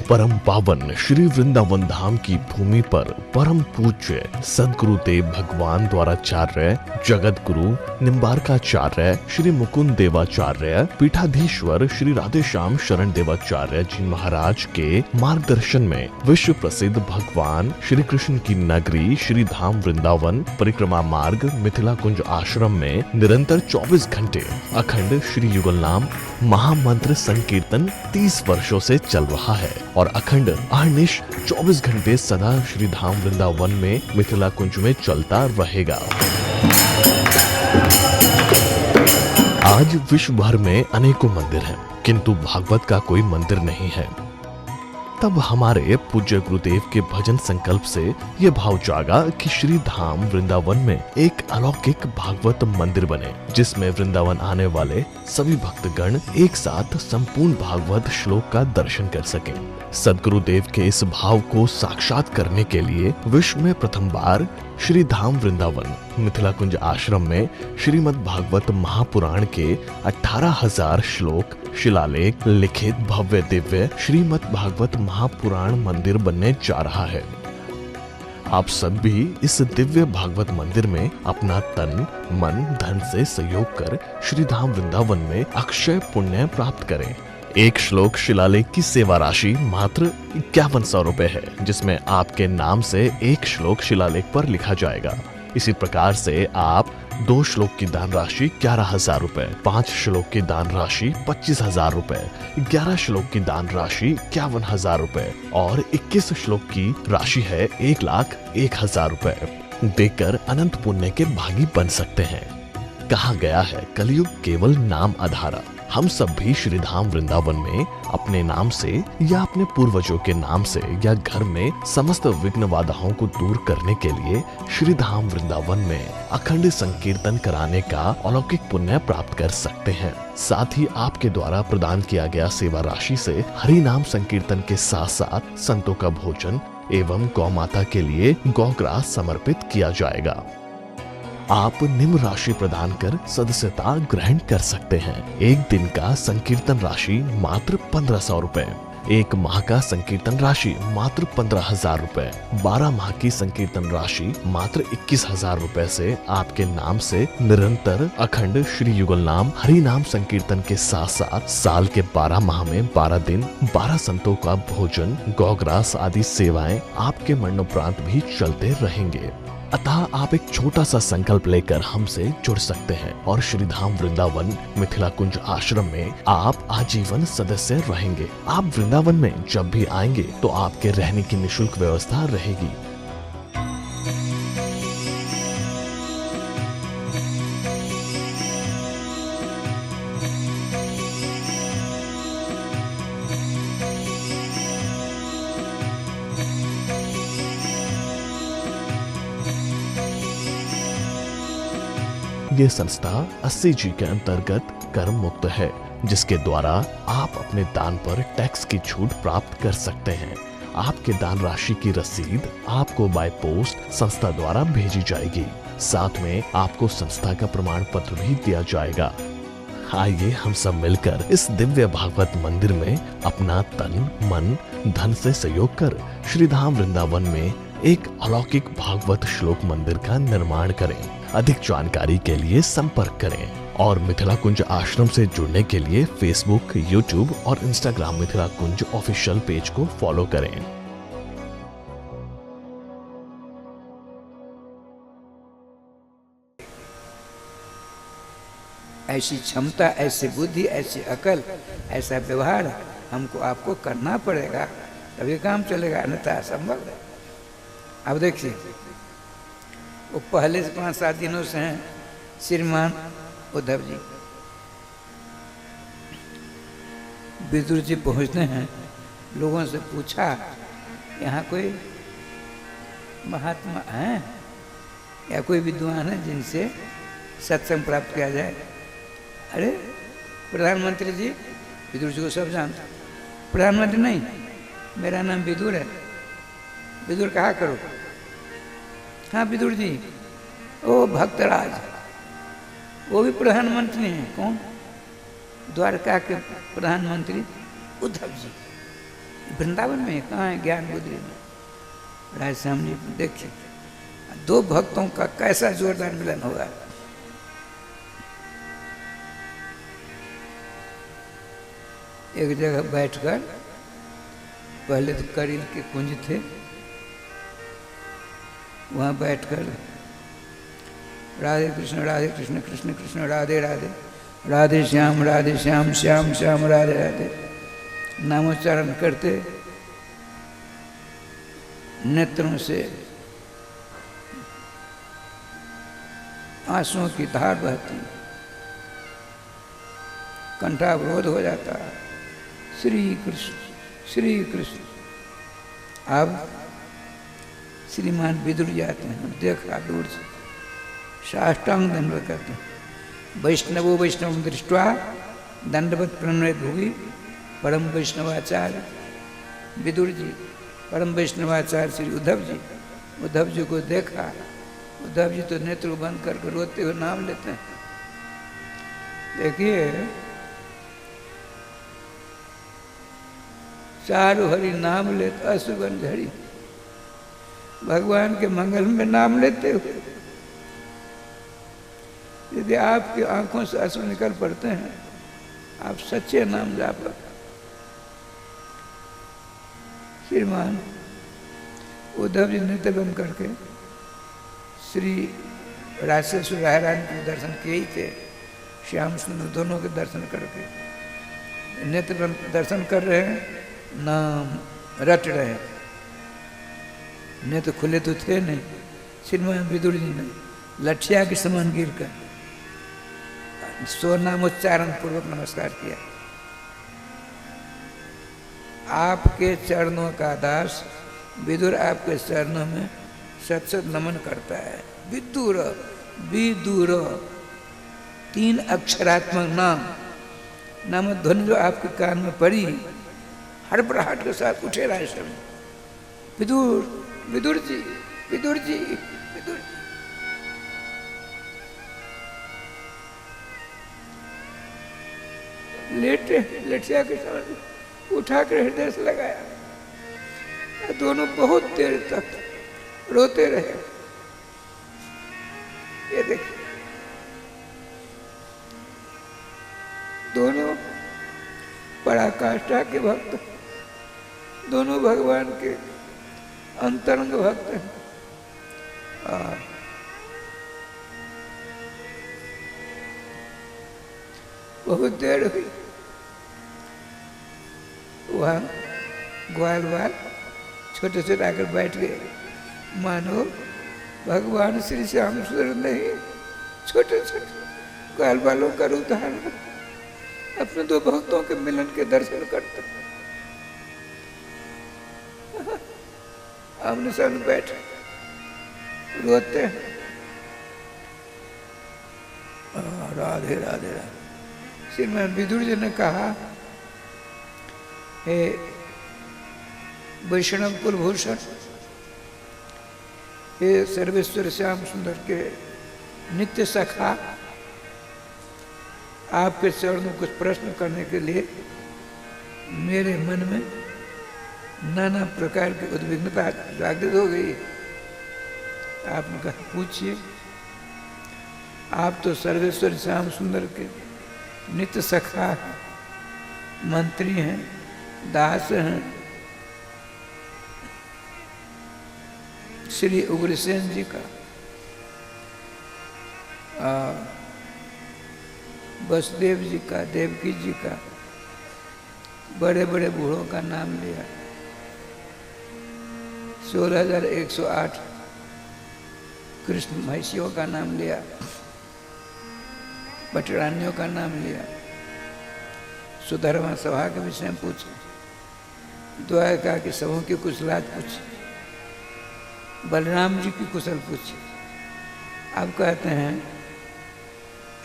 परम पावन श्री वृंदावन धाम की भूमि पर परम पूज्य सद्गुरुदेव भगवान द्वाराचार्य जगत गुरु निम्बारकाचार्य श्री मुकुंद देवाचार्य पीठाधीश्वर श्री राधेश्याम शरण देवाचार्य जी महाराज के मार्गदर्शन में विश्व प्रसिद्ध भगवान श्री कृष्ण की नगरी श्री धाम वृंदावन परिक्रमा मार्ग मिथिला कुंज आश्रम में निरंतर 24 घंटे अखंड श्री युगल नाम महामंत्र संकीर्तन 30 वर्षों से चल रहा है और अखंड अहर्निश 24 घंटे सदा श्री धाम वृंदावन में मिथिला कुंज में चलता रहेगा। आज विश्व भर में अनेकों मंदिर हैं, किंतु भागवत का कोई मंदिर नहीं है। तब हमारे पूज्य गुरुदेव के भजन संकल्प से ये भाव जागा कि श्री धाम वृंदावन में एक अलौकिक भागवत मंदिर बने, जिसमें वृंदावन आने वाले सभी भक्तगण एक साथ संपूर्ण भागवत श्लोक का दर्शन कर सकें। सद्गुरुदेव के इस भाव को साक्षात करने के लिए विश्व में प्रथम बार श्री धाम वृंदावन मिथिला कुंज आश्रम में श्रीमद् भागवत महापुराण के 18,000 श्लोक शिलालेख लिखित भव्य दिव्य श्रीमद् भागवत महापुराण मंदिर बनने जा रहा है। आप सब भी इस दिव्य भागवत मंदिर में अपना तन मन धन से सहयोग कर श्री धाम वृंदावन में अक्षय पुण्य प्राप्त करें। एक श्लोक शिलालेख की सेवा राशि मात्र 5100 रुपए है, जिसमें आपके नाम से एक श्लोक शिलालेख पर लिखा जाएगा। इसी प्रकार से आप 2 श्लोक की दान राशि 11,000 रुपए, 5 श्लोक की दान राशि 25,000 रुपए, 11 श्लोक की दान राशि 51,000 रुपए और 21 श्लोक की राशि है 1,01,000 रुपए देकर अनंत पुण्य के भागी बन सकते हैं। कहा गया है कलयुग केवल नाम आधारा। हम सब भी श्री धाम वृंदावन में अपने नाम से या अपने पूर्वजों के नाम से या घर में समस्त विघ्न बाधाओं को दूर करने के लिए श्री धाम वृंदावन में अखंड संकीर्तन कराने का अलौकिक पुण्य प्राप्त कर सकते हैं। साथ ही आपके द्वारा प्रदान किया गया सेवा राशि से हरि नाम संकीर्तन के साथ साथ संतों का भोजन एवं गौ माता के लिए गौग्रास समर्पित किया जाएगा। आप निम्न राशि प्रदान कर सदस्यता ग्रहण कर सकते हैं। एक दिन का संकीर्तन राशि मात्र 1,500 रुपए, एक माह का संकीर्तन राशि मात्र 15,000 रुपए, 12 माह की संकीर्तन राशि मात्र 21,000 रुपए से आपके नाम से निरंतर अखंड श्री युगल नाम हरि नाम संकीर्तन के साथ साथ साल के 12 माह में 12 दिन 12 संतों का भोजन गौग्रास आदि सेवाएं आपके मरणोपरांत भी चलते रहेंगे। अतः आप एक छोटा सा संकल्प लेकर हमसे जुड़ सकते हैं और श्री धाम वृंदावन मिथिला कुंज आश्रम में आप आजीवन सदस्य रहेंगे। आप वृंदावन में जब भी आएंगे तो आपके रहने की निःशुल्क व्यवस्था रहेगी। ये संस्था 80 जी के अंतर्गत कर मुक्त है, जिसके द्वारा आप अपने दान पर टैक्स की छूट प्राप्त कर सकते हैं। आपके दान राशि की रसीद आपको बाय पोस्ट संस्था द्वारा भेजी जाएगी। साथ में आपको संस्था का प्रमाण पत्र भी दिया जाएगा। आइए हम सब मिलकर इस दिव्य भागवत मंदिर में अपना तन मन धन से सहयोग कर श्री धाम वृंदावन में एक अलौकिक भागवत श्लोक मंदिर का निर्माण करें। अधिक जानकारी के लिए संपर्क करें और मिथिला कुंज आश्रम से जुड़ने के लिए फेसबुक, यूट्यूब और इंस्टाग्राम मिथिला कुंज ऑफिशियल पेज को फॉलो करें। ऐसी क्षमता, ऐसी बुद्धि, ऐसी अकल, ऐसा व्यवहार हमको आपको करना पड़ेगा, तभी काम चलेगा, अन्यथा असंभव है। अब देखिए, वो पहले से 5-7 दिनों से हैं श्रीमान उद्धव जी। विदुर जी पहुँचते हैं, लोगों से पूछा यहाँ कोई महात्मा हैं या कोई विद्वान है जिनसे सत्संग प्राप्त किया जाए। अरे प्रधानमंत्री जी, विदुर जी को सब जानता। प्रधानमंत्री नहीं, मेरा नाम विदुर है। विदुर कहा करो। हाँ विदुर जी, ओ भक्तराज, वो भी प्रधानमंत्री हैं। कौन? द्वारका के प्रधानमंत्री उद्धव जी। वृंदावन में कहाँ है, ज्ञान बुद्धि में। राधेश्याम जी देखिए, दो भक्तों का कैसा जोरदार मिलन होगा। एक जगह बैठकर, पहले तो करील के कुंज थे, वहाँ बैठकर राधे कृष्ण कृष्ण कृष्ण राधे राधे, राधे श्याम श्याम श्याम राधे राधे नामोच्चारण करते, नेत्रों से आंसुओं की धार बहती, कंठावरोध हो जाता, श्री कृष्ण। अब श्रीमान विदुर जाते हैं, देखा दूर से, साष्टांग दंडवत करते हैं। वैष्णव दृष्ट्वा दंडवत प्रणय भुवि परम वैष्णवाचार्य विदुर जी, परम वैष्णवाचार्य श्री उद्धव जी को देखा। उद्धव जी तो नेत्र बंद करके रोते हुए नाम लेते हैं। देखिए, चारु हरि नाम लेते अश्रुगन झड़ी, भगवान के मंगल में नाम लेते हुए यदि आपकी आंखों से अश्रु निकल पड़ते हैं, आप सच्चे नाम जाप। श्रीमान उद्धव जी नेत्र बंद करके श्री राजसेश्वर राय रानी के दर्शन किए ही थे, श्याम सुंदर दोनों के दर्शन करके नेत्र बंद दर्शन कर रहे हैं, नाम रट रहे हैं। नेत्र खुले तो थे नहीं। श्रीमान विदुर जी ने लठिया के समान गिर कर स्वनामोच्चारण पूर्वक नमस्कार किया। आपके चरणों का दास विदुर आपके चरणों में सत सत नमन करता है। विदुर विदुर 3 अक्षरात्मक नाम ध्वनि जो आपके कान में पड़ी, हड़बड़ाहट के साथ उठे रहे सब। विदुर जी। लेटिया के समय उठा कर हृदय से लगाया। दोनों बहुत देर तक रोते रहे। ये देखिए, दोनों पराकाष्ठा के भक्त, दोनों भगवान के अंतरंग भक्त हैं। बहुत देर हुई, वहाँ ग्वाल छोटे छोटे आकर बैठ गए, मानो भगवान श्री श्याम सुंदर नहीं, छोटे छोटे ग्वाल बालों का रूप धारण अपने 2 भक्तों के मिलन के दर्शन करते, आमने सामने बैठे रोते हैं। राधे राधे राधे। श्रीमान विदुर जी ने कहा, हे वैष्णव कुलभूषण, हे सर्वेश्वर श्याम सुंदर के नित्य सखा, आपके चरणों कुछ प्रश्न करने के लिए मेरे मन में नाना प्रकार की उद्विग्नता जागृत हो गई। आपने कहा, पूछिए। आप तो सर्वेश्वर श्याम सुंदर के नित्य सखा हैं, मंत्री हैं, दास हैं। श्री उग्रसेन जी का, वसुदेव जी का, देवकी जी का, बड़े बड़े बूढ़ों का नाम लिया। 16,108 कृष्ण महिषियों का नाम लिया, पटरानियों का नाम लिया। सुधर्मा सभा के विषय में पूछे, द्वारका की सबों की कुशलात पूछी, बलराम जी की कुशल पूछी। अब कहते हैं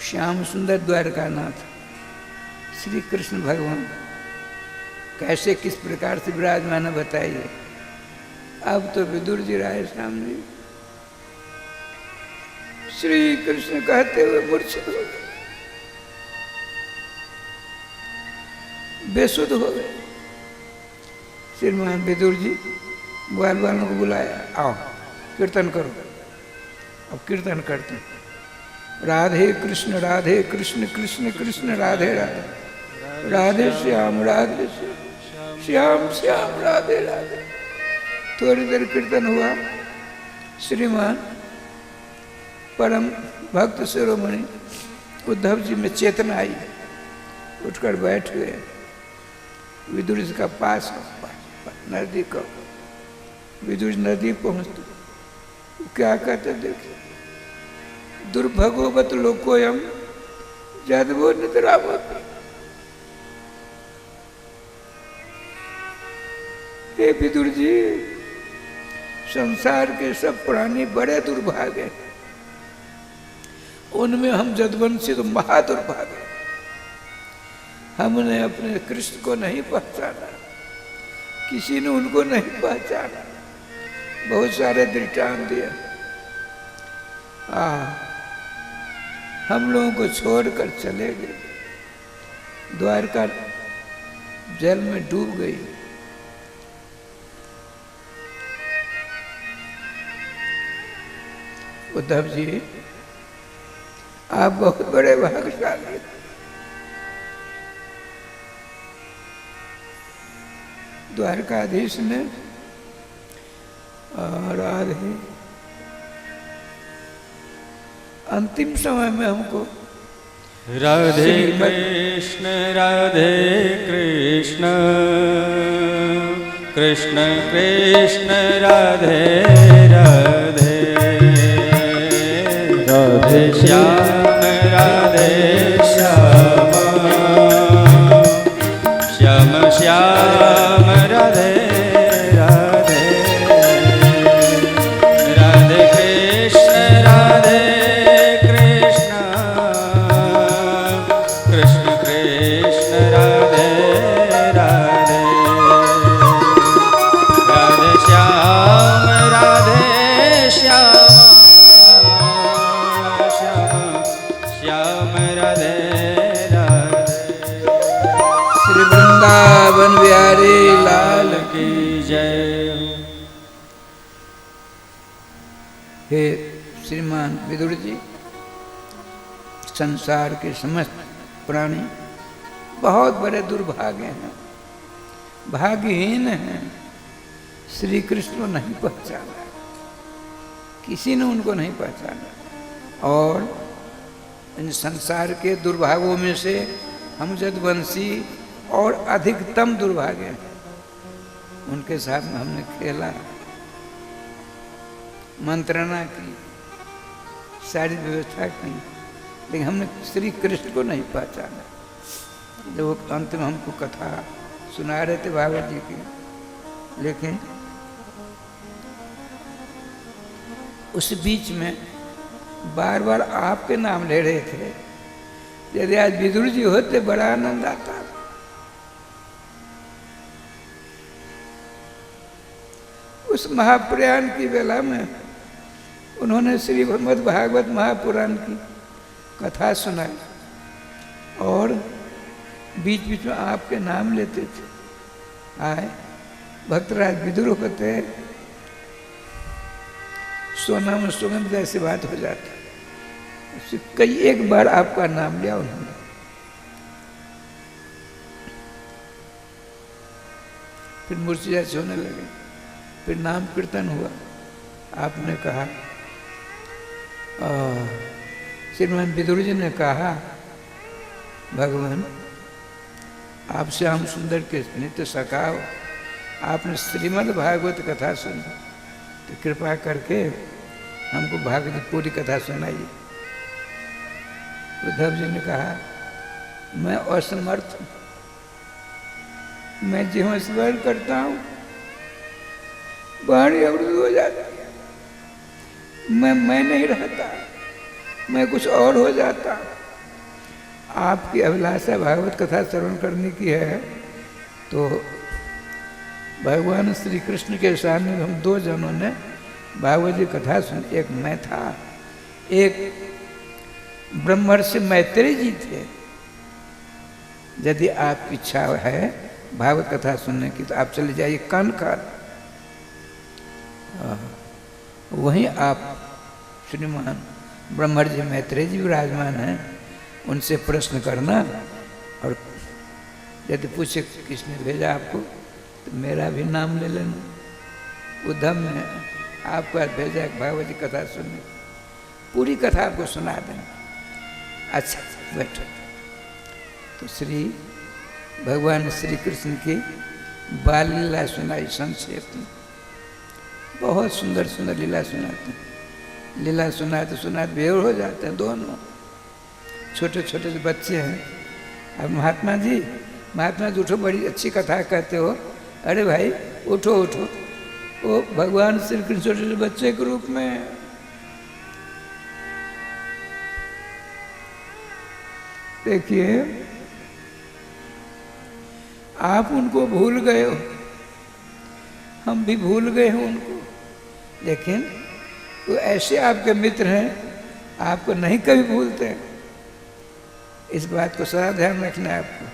श्याम सुंदर द्वारका नाथ श्री कृष्ण भगवान कैसे किस प्रकार से विराजमान है बताइए। अब तो विदुर जी राय सामने श्री कृष्ण कहते हुए मूर्छित हो गए, बेसुध हो गए। श्रीमान विदुर जी ग्वाल वालों को बुलाया, आओ कीर्तन करो। अब कीर्तन करते हैं, राधे कृष्ण कृष्ण कृष्ण राधे राधे, राधे श्याम श्याम श्याम राधे राधे। थोड़ी देर कीर्तन हुआ, श्रीमान परम भक्त शिरोमणि उद्धव जी में चेतना आई, उठकर बैठ गए। विदुर जी का पास नजदीक, विदुर जी नजदीक पहुंचते, क्या कहते देखिए, दुर्भगवत लोकोयम जदवो निद्रावत। हे विदुर जी, संसार के सब प्राणी बड़े दुर्भागे, उनमें हम जदवंशी तो महादुर्भागे। हमने अपने कृष्ण को नहीं पहचाना, किसी ने उनको नहीं पहचाना। बहुत सारे दृष्टांत दिए, हम लोगों को छोड़कर चले गए, द्वारका जल में डूब गई। उद्धव जी, आप बहुत बड़े भाग्यशाली। द्वारकाधीश ने राधे अंतिम समय में हमको राधे कृष्ण कृष्ण कृष्ण राधे राधे, राधे श्याम श्याम श्याम राधे राधे, राधे कृष्ण कृष्ण कृष्ण राधे राधे, राधे श्याम श्याम राधे राधे। श्री वृंदावन बिहारी लाल की जय। हे श्रीमान विदुर जी, संसार के समस्त प्राणी बहुत बड़े दुर्भागे हैं, भाग्यहीन हैं। श्री कृष्ण को नहीं पहचाना, किसी ने उनको नहीं पहचाना। और इन संसार के दुर्भागों में से हम जदवंशी और अधिकतम दुर्भागे हैं। उनके साथ में हमने खेला, मंत्रणा की, सारी व्यवस्था की, लेकिन हमने श्री कृष्ण को नहीं पहचाना। जब वो अंत में हमको कथा सुना रहे थे भागवत जी की, लेकिन उस बीच में बार बार आपके नाम ले रहे थे। यदि आज विदुर जी होते बड़ा आनंद आता। उस महाप्रयाण की वेला में उन्होंने श्री भगवद भागवत महापुराण की कथा सुनाई और बीच बीच में आपके नाम लेते थे। आए भक्तराज विदुर होते, सोना में सुगंध जैसी बात हो जाती। कई एक बार आपका नाम लिया उन्होंने। फिर मूर्ति जैसे होने लगे, फिर नाम कीर्तन हुआ। आपने कहा, श्रीमान विदुर जी ने कहा, भगवान आप श्याम सुंदर के नित्य सखा हो, आपने श्रीमद् भागवत कथा सुनी, तो कृपा करके हमको भागवत पूरी कथा सुनाइए। उद्धव जी ने कहा, मैं असमर्थ हूँ, मैं जो स्मरण करता हूँ वाणी अवरुद्ध हो जाती है। मैं नहीं रहता, मैं कुछ और हो जाता। आपकी अभिलाषा भागवत कथा श्रवण करने की है, तो भगवान श्री कृष्ण के सामने हम दो जनों ने भागवत जी कथा सुनी। एक मैं था, एक ब्रह्मर्षि मैत्रेय जी थे। यदि आपकी इच्छा है भागवत कथा सुनने की, तो आप चले जाइए कानखार, वहीं आप श्रीमान ब्रह्मा जी मैत्रेय जी विराजमान हैं, उनसे प्रश्न करना। और यदि पूछे किसने भेजा आपको, तो मेरा भी नाम ले लेना। उद्धव ने आपको आज भेजा भागवत जी कथा सुनने, पूरी कथा आपको सुना देना। अच्छा बैठो। तो श्री भगवान श्री कृष्ण की बाल लीला सुनाई संक्षेप में, बहुत सुंदर सुंदर लीला सुनाते हैं। लीला सुनाते सुनाते बेहोश हो जाते हैं दोनों, छोटे छोटे जो बच्चे हैं। अब महात्मा जी उठो, बड़ी अच्छी कथा कहते हो। अरे भाई उठो उठो, वो भगवान श्री कृष्ण छोटे छोटे बच्चे के रूप में। देखिए आप उनको भूल गए हो, हम भी भूल गए हैं उनको, लेकिन वो ऐसे आपके मित्र हैं, आपको नहीं कभी भूलते हैं। इस बात को सदा ध्यान रखना है आपको।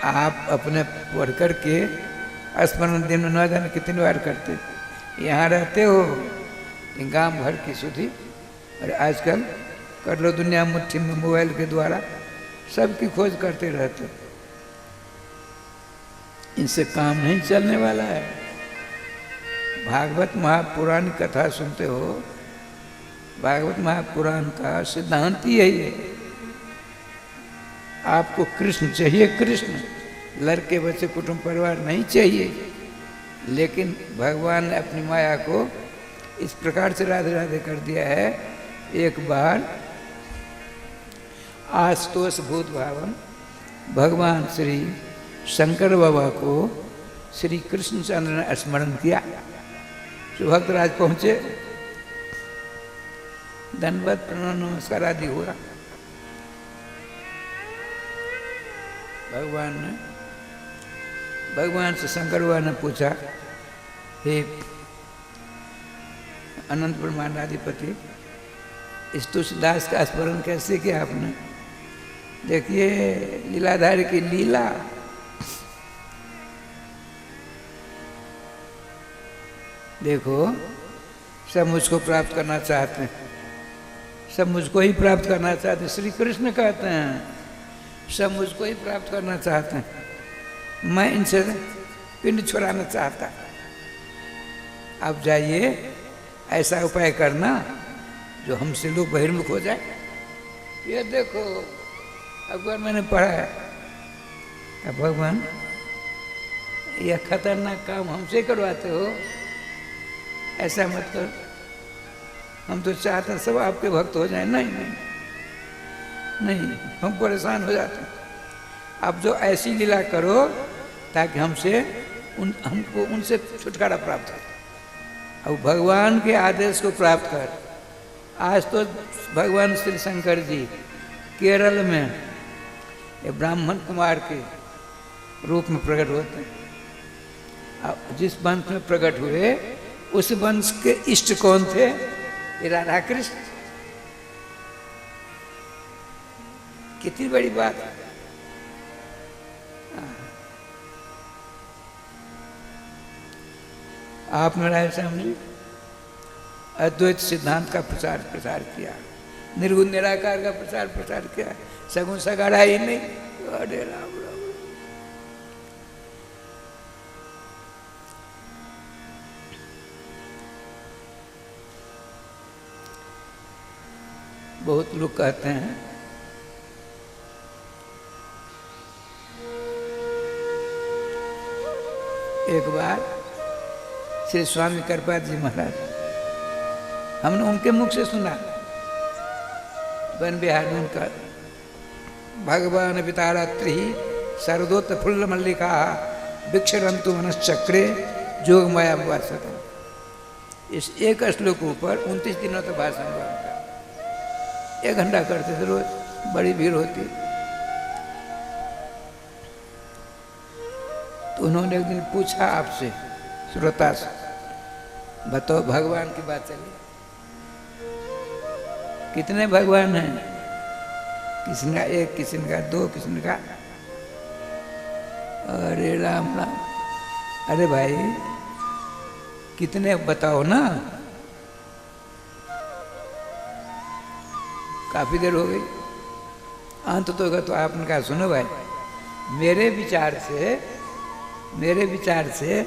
आप अपने पढ़ कर के स्मरण दिन में न जाने कितनी बार करते, यहाँ रहते हो गांव भर की सुधी, और आजकल कर लो दुनिया मुट्ठी में मोबाइल के द्वारा सबकी खोज करते रहते। इनसे काम नहीं चलने वाला है। भागवत महापुराण कथा सुनते हो, भागवत महापुराण का सिद्धांत ही यही है। आपको कृष्ण चाहिए, कृष्ण, लड़के बच्चे कुटुंब परिवार नहीं चाहिए। लेकिन भगवान ने अपनी माया को इस प्रकार से राधे राधे कर दिया है। एक बार आशुतोष भूत भावन भगवान श्री शंकर बाबा को श्री कृष्णचंद्र ने स्मरण किया। सुभद्राज पहुंचे, दंडवत प्रणाम नमस्कार आदि हुआ। भगवान से शंकर बाबा ने पूछा, हे अनंत ब्रह्मांडाधिपति, इस तुलसीदास का स्मरण कैसे किया आपने? देखिए लीलाधारी की लीला। देखो सब मुझको प्राप्त करना चाहते हैं, सब मुझको ही प्राप्त करना चाहते हैं। श्री कृष्ण कहते हैं सब मुझको ही प्राप्त करना चाहते हैं, मैं इनसे पिंड छुड़ाना चाहता। आप जाइए ऐसा उपाय करना जो हमसे लोग बहिर्मुख हो जाए। ये देखो अकबर मैंने पढ़ा है, भगवान यह खतरनाक काम हमसे करवाते हो, ऐसा मत कर। हम तो चाहते हैं सब आपके भक्त हो जाए। नहीं नहीं नहीं, हम परेशान हो जाते हैं। आप जो ऐसी लीला करो ताकि हमको उनसे छुटकारा प्राप्त हो। अब भगवान के आदेश को प्राप्त कर। आज तो भगवान श्री शंकर जी केरल में ये ब्राह्मण कुमार के रूप में प्रकट होते हैं। अब जिस वंश में प्रकट हुए उस वंश के इष्ट कौन थे? ये राधा कृष्ण। कितनी बड़ी बात है। आपने राय समझी, अद्वैत सिद्धांत का प्रसार किया, निर्गुण निराकार का प्रसार किया, सगुण सगाड़ा ही नहीं। अरे राम राम। बहुत लोग कहते हैं एक बार श्री स्वामी कृपाल जी महाराज, हमने उनके मुख से सुना, वन बिहार में उनका भगवान वितारात्रि सरदोत फुल्ल मल्लिका विक्षरंतु मनश्चक्रे जोग माया वासतम। इस एक श्लोक के ऊपर 29 दिनों तक भाषण हुआ। 1 घंटा करते थे रोज, बड़ी भीड़ होती। तो उन्होंने एक दिन पूछा आपसे, श्रोता से, बताओ भगवान की बात चली, कितने भगवान हैं? किसी का एक, किसी का दो, किसी का। अरे राम राम, अरे भाई कितने बताओ ना, काफी देर हो गई। अंत तो आपने कहा सुनो भाई, मेरे विचार से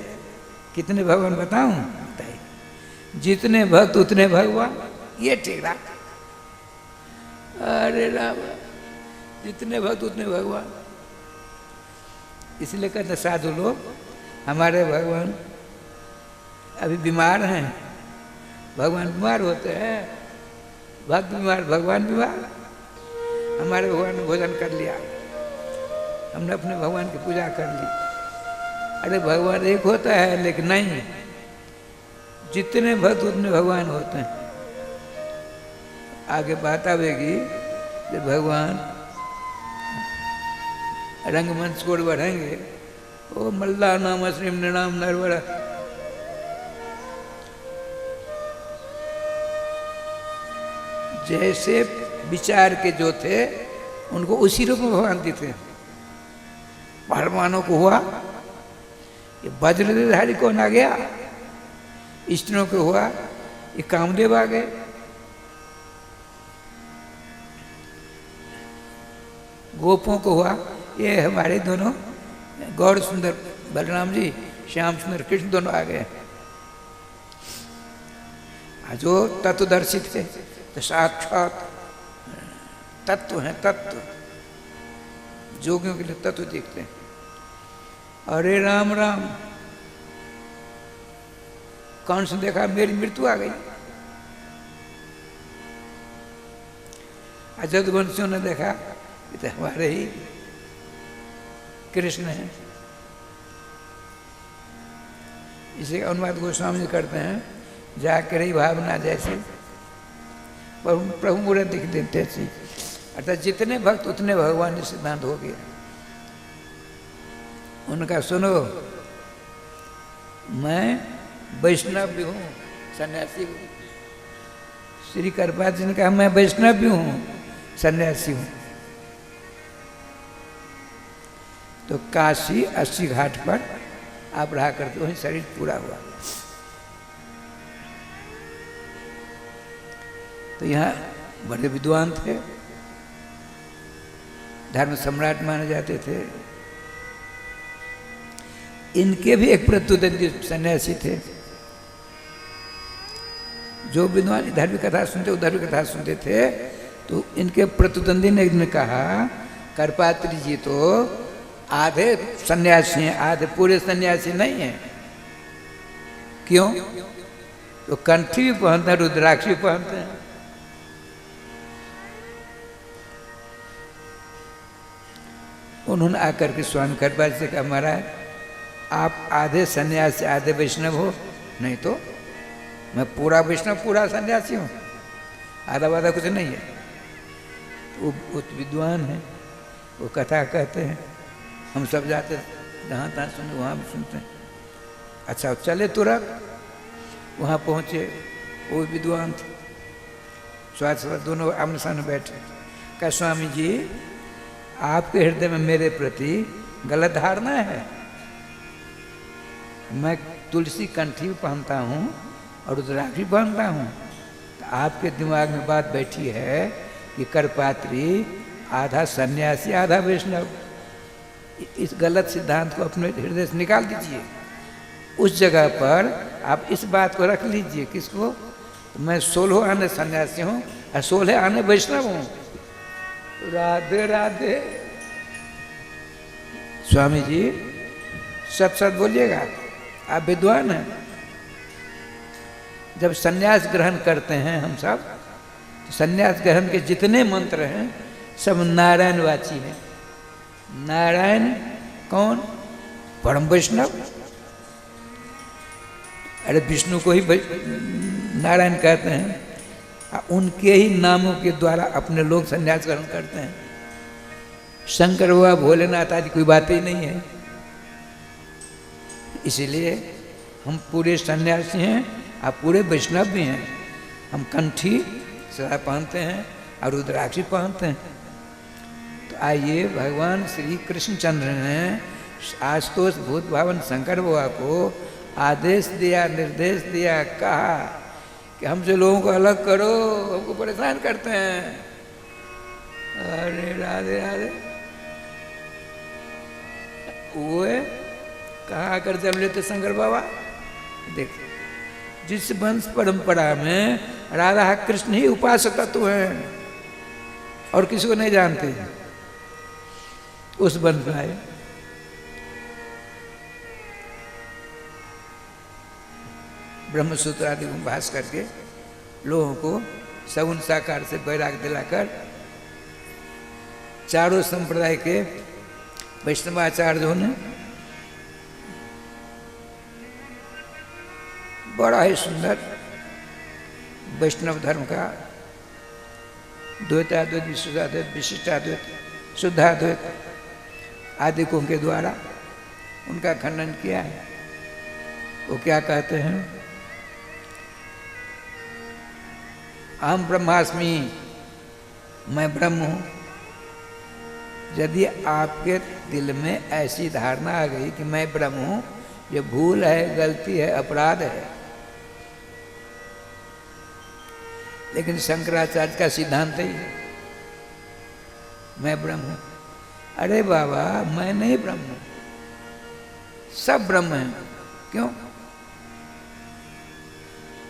कितने भगवान बताऊं? बताइए। जितने भक्त उतने भगवान, ये ठीक रहा। अरे राम, जितने भक्त उतने भगवान। इसलिए कहते साधु लोग, हमारे भगवान अभी बीमार हैं, भगवान बीमार होते हैं, भक्त बीमार, भगवान बीमार। हमारे भगवान ने भोजन कर लिया, हमने अपने भगवान की पूजा कर ली। अरे भगवान एक होता है, लेकिन नहीं, जितने भक्त उतने भगवान होते हैं। आगे बात आवेगी जब भगवान रंगमंच को बढ़ेंगे, ओ मल्ला नाम श्रीम निणाम नरवर। जैसे विचार के जो थे उनको उसी रूप में भगवान दिखे। पहलवानों को हुआ, ये वज्रधारी कौन आ गया? स्त्रियों को हुआ, ये कामदेव आ गए। गोपों को हुआ, ये हमारे दोनों गौर सुंदर बलराम जी, श्याम सुंदर कृष्ण दोनों आ गए। जो तत्वदर्शी थे तो साक्षात तत्व हैं, तत्व जोगियों के लिए तत्व दिखते हैं। अरे राम राम, कौन सा देखा मेरी मृत्यु आ गई। अजदवंशियों ने देखा ये तो हमारे ही कृष्ण हैं। इसे अनुवाद गोस्वामी जी करते हैं, जाकर ही भावना जैसे प्रभु मूर्त दिख देते थे। अर्थात जितने भक्त उतने भगवान ने सिद्धांत हो गया। उनका सुनो, मैं वैष्णव भी हूँ, सन्यासी हूँ। श्री कृपाल जी ने कहा मैं वैष्णव भी हूँ, सन्यासी हूँ। तो काशी 80 घाट पर आप रहा करते, वहीं शरीर पूरा हुआ। तो यहाँ बड़े विद्वान थे, धर्म सम्राट माने जाते थे। इनके भी एक प्रत्युदंडी सन्यासी थे। जो विद्वान इधर भी कथा सुनते उधर भी कथा सुनते थे, तो इनके प्रतिद्वंदी ने कहा करपात्री जी तो आधे सन्यासी हैं, आधे पूरे सन्यासी नहीं हैं। क्यों? तो कंठी भी पहनते हैं, रुद्राक्ष भी पहनते हैं। उन्होंने आकर के स्वामी कृपाल से कहा महाराज आप आधे सन्यासी आधे वैष्णव हो? नहीं तो मैं पूरा वैष्णव पूरा सन्यासी हूँ, आधा वाधा कुछ नहीं है। वो विद्वान है, वो कथा कहते हैं, हम सब जाते जहाँ तहाँ सुने वहाँ भी सुनते हैं। अच्छा चले तुरंत वहाँ पहुँचे, वो विद्वान थे। स्वास्थ्य दोनों आमने सामने बैठे। कहा स्वामी जी आपके हृदय में मेरे प्रति गलत धारणा है। मैं तुलसी कंठी भी पहनता हूँ और रुद्राक्ष भी पहनता हूँ, तो आपके दिमाग में बात बैठी है कि करपात्री आधा सन्यासी आधा वैष्णव। इस गलत सिद्धांत को अपने हृदय से निकाल दीजिए। उस जगह पर आप इस बात को रख लीजिए, किसको? तो मैं 16 आने सन्यासी हूँ और 16 आने वैष्णव हूँ। राधे राधे। स्वामी जी सच सच बोलिएगा, आप विद्वान हैं। जब सन्यास ग्रहण करते हैं हम सब, तो सन्यास ग्रहण के जितने मंत्र हैं सब नारायणवाची हैं। नारायण कौन? परम वैष्णव। अरे विष्णु को ही नारायण कहते हैं, उनके ही नामों के द्वारा अपने लोग सन्यास ग्रहण करते हैं। शंकर हुआ, भोलेनाथ आदि कोई बात ही नहीं है। इसीलिए हम पूरे सन्यासी हैं, आप पूरे वैष्णव भी हैं। हम कंठी सदा पहनते हैं और रुद्राक्ष पहनते हैं। आइए, भगवान श्री कृष्णचंद्र ने आशुतोष भूत भावन शंकर बाबा को आदेश दिया, निर्देश दिया, कहा कि हमसे लोगों को अलग करो, हमको परेशान करते हैं। अरे राधे राधे, वो कहाँ आकर जन्म लेते शंकर बाबा? देख, जिस वंश परंपरा में राधा कृष्ण ही उपासक तत्व हैं और किसी को नहीं जानते, उस वंश में आए। ब्रह्मसूत्र आदि को भाष करके लोगों को सगुण साकार से वैराग दिलाकर चारों संप्रदाय के वैष्णवाचार्यों ने बड़ा ही सुंदर वैष्णव धर्म का द्वैताद्वैत, विशिष्टाद्वैत, विशिष्टाद्वैत, शुद्धाद्वैत आदिकों के द्वारा उनका खंडन किया है। वो क्या कहते हैं? अहम ब्रह्मास्मि, मैं ब्रह्म हूँ। यदि आपके दिल में ऐसी धारणा आ गई कि मैं ब्रह्म हूँ, ये भूल है, गलती है, अपराध है। लेकिन शंकराचार्य का सिद्धांत ही है, मैं ब्रह्म हूँ। अरे बाबा, मैं नहीं ब्रह्म हूँ, सब ब्रह्म हैं। क्यों?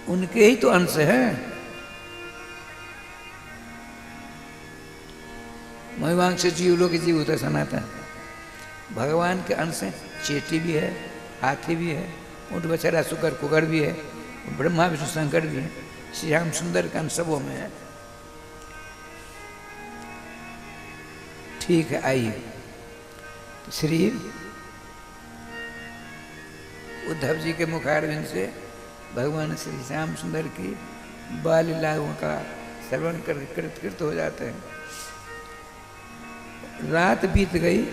उनके ही तो अंश हैं। महिमांश जीव लोग जीव होता सनातन, भगवान के अंश हैं। चेटी भी है, हाथी भी है, ऊँट बछड़ा सुकर कुकर भी है, ब्रह्मा विष्णु शंकर भी है, श्री राम सुंदर का अंश सबों में है। ठीक है, आइए। तो श्री उद्धव जी के मुखारविंद से भगवान श्री श्याम सुंदर की बाल लीलाओं का श्रवण कर कृत हो जाते हैं। रात बीत गई,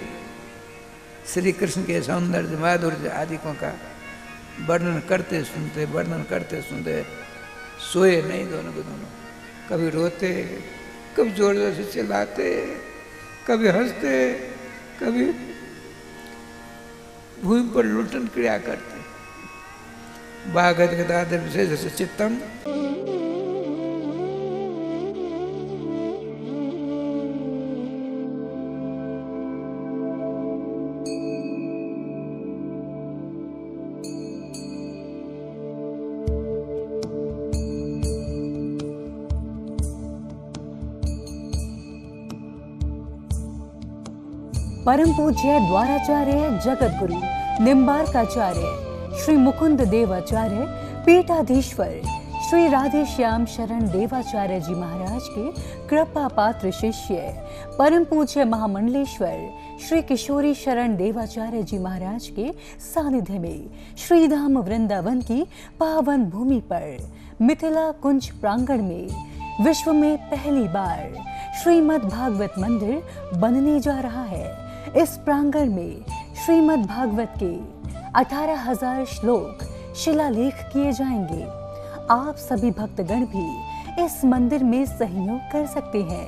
श्री कृष्ण के सौंदर्य माधुर्य आदिकों का वर्णन करते सुनते सोए नहीं दोनों के दोनों। कभी रोते, कभी जोर जोर से चिल्लाते, कभी हंसते, कभी भूमि पर लुटन क्रिया करते। बागत गदाधर विशेष चित्तम। परम पूज्य द्वाराचार्य जगत गुरु निम्बार्काचार्य श्री मुकुंद देवाचार्य पीठाधीश्वर श्री राधे श्याम शरण देवाचार्य जी महाराज के कृपा पात्र शिष्य परम पूज्य महामंडलेश्वर श्री किशोरी शरण देवाचार्य जी महाराज के सानिध्य में श्रीधाम वृंदावन की पावन भूमि पर मिथिला कुंज प्रांगण में विश्व में पहली बार श्रीमद् भागवत मंदिर बनने जा रहा है। इस प्रांगण में श्रीमद् भागवत के 18,000 श्लोक शिलालेख किए जाएंगे। आप सभी भक्तगण भी इस मंदिर में सहयोग कर सकते हैं।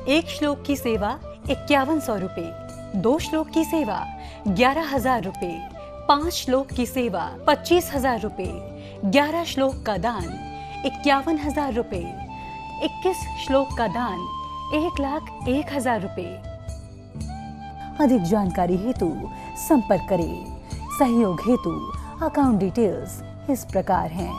एक श्लोक की सेवा 5100 रुपए, 2 श्लोक की सेवा 11,000 रुपए, 5 श्लोक की सेवा 25,000 रुपए, 11 श्लोक का दान 51,000 रुपए, 21 श्लोक का दान 1,01,000 रुपए। अधिक जानकारी हेतु संपर्क करें। सहयोग हेतु अकाउंट डिटेल्स इस प्रकार हैं।